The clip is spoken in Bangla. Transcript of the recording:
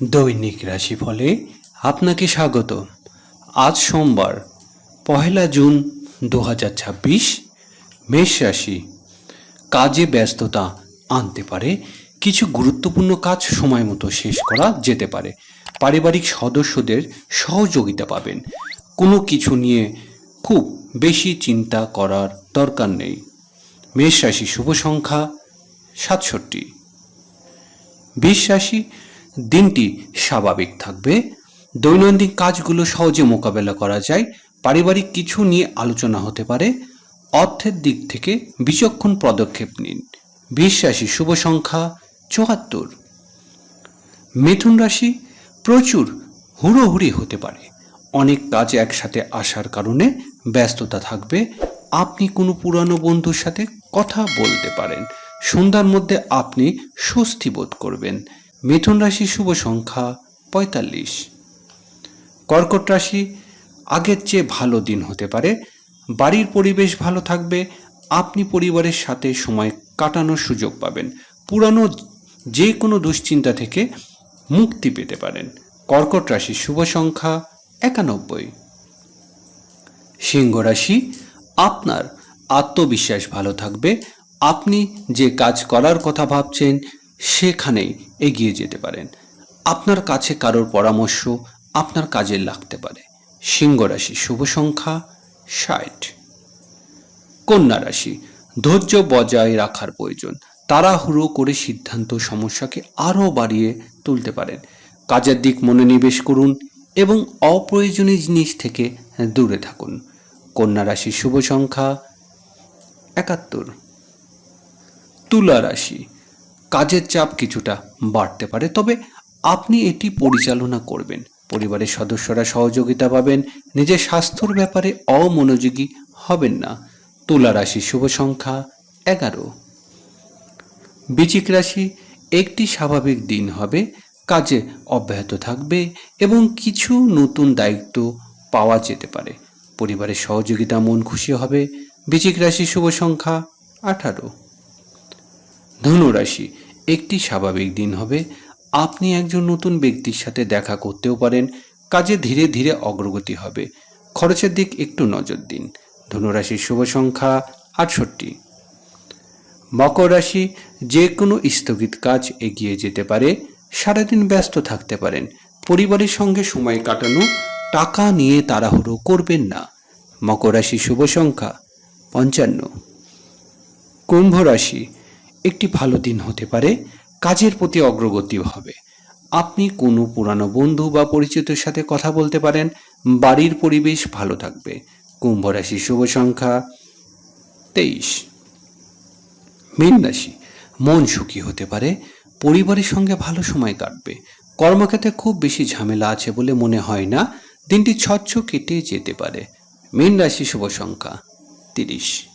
দৈনিক রাশিফলে আপনাকে স্বাগত। আজ সোমবার 1 জুন 2026। মেষ রাশি। কাজে ব্যস্ততা আনতে পারে, কিছু গুরুত্বপূর্ণ কাজ সময় মতো শেষ করা যেতে পারে। পারিবারিক সদস্যদের সহযোগিতা পাবেন। কোনো কিছু নিয়ে খুব বেশি চিন্তা করার দরকার নেই। মেষ রাশি শুভ সংখ্যা 67। বৃষ রাশি। দিনটি স্বাভাবিক থাকবে, দৈনন্দিন কাজগুলো সহজে মোকাবেলা করা যায়। পারিবারিক কিছু নিয়ে আলোচনা হতে পারে। অর্থের দিক থেকে বিচক্ষণ পদক্ষেপ নিন। বৃষ রাশি শুভ সংখ্যা 74। মিথুন রাশি। প্রচুর হুড়োহুড়ি হতে পারে, অনেক কাজ একসাথে আসার কারণে ব্যস্ততা থাকবে। আপনি কোনো পুরানো বন্ধুর সাথে কথা বলতে পারেন। সন্ধ্যার মধ্যে আপনি স্বস্তি বোধ করবেন। মিথুন রাশি শুভ সংখ্যা 45। কর্কট রাশি। আগের চেয়ে ভালো দিন হতে পারে, বাড়ির পরিবেশ ভালো থাকবে। আপনি পরিবারের সাথে সময় কাটানোর সুযোগ পাবেন। পুরানো যে কোনো দুশ্চিন্তা থেকে মুক্তি পেতে পারেন। কর্কট রাশি শুভ সংখ্যা 91। সিংহ রাশি। আপনার আত্মবিশ্বাস ভালো থাকবে। আপনি যে কাজ করার কথা ভাবছেন সেখানেই এগিয়ে যেতে পারেন। আপনার কাছে কারোর পরামর্শ আপনার কাজে লাগতে পারে। সিংহ রাশি শুভ সংখ্যা 60। কন্যা রাশি। ধৈর্য বজায় রাখার প্রয়োজন। তাড়াহুড়ো করে সিদ্ধান্ত সমস্যাকে আরও বাড়িয়ে তুলতে পারেন। কাজের দিক মনোনিবেশ করুন এবং অপ্রয়োজনীয় জিনিস থেকে দূরে থাকুন। কন্যা রাশি শুভ সংখ্যা 71। তুলা রাশি। কাজের চাপ কিছুটা বাড়তে পারে, তবে আপনি এটি পরিচালনা করবেন। পরিবারের সদস্যরা সহযোগিতা পাবেন। নিজের স্বাস্থ্যের ব্যাপারে অমনোযোগী হবেন না। তুলা রাশি শুভ সংখ্যা 11। বৃশ্চিক রাশি। একটি স্বাভাবিক দিন হবে, কাজে অব্যাহত থাকবে এবং কিছু নতুন দায়িত্ব পাওয়া যেতে পারে। পরিবারের সহযোগিতা মন খুশি হবে। বৃশ্চিক রাশি শুভ সংখ্যা 18। ধনু রাশি। একটি স্বাভাবিক দিন হবে, আপনি একজন নতুন ব্যক্তির সাথে দেখা করতেও পারেন। কাজে ধীরে ধীরে অগ্রগতি হবে। খরচের দিক একটু নজর দিন। ধনুরাশির শুভ সংখ্যা 68। মকর রাশি। যে কোনো স্থগিত কাজ এগিয়ে যেতে পারে। সারাদিন ব্যস্ত থাকতে পারেন। পরিবারের সঙ্গে সময় কাটানো। টাকা নিয়ে তাড়াহুড়ো করবেন না। মকর রাশি শুভ সংখ্যা 55। কুম্ভ রাশি। একটি ভালো দিন হতে পারে, কাজের প্রতি অগ্রগতি হবে। আপনি কোনো পুরানো বন্ধু বা পরিচিতের সাথে কথা বলতে পারেন। বাড়ির পরিবেশ ভালো থাকবে। কুম্ভ রাশি শুভ সংখ্যা 23। মীন রাশি। মন সুখী হতে পারে, পরিবারের সঙ্গে ভালো সময় কাটবে। কর্মক্ষেত্রে খুব বেশি ঝামেলা আছে বলে মনে হয় না। দিনটি স্বচ্ছ কেটে যেতে পারে। মীন রাশি শুভ সংখ্যা 30।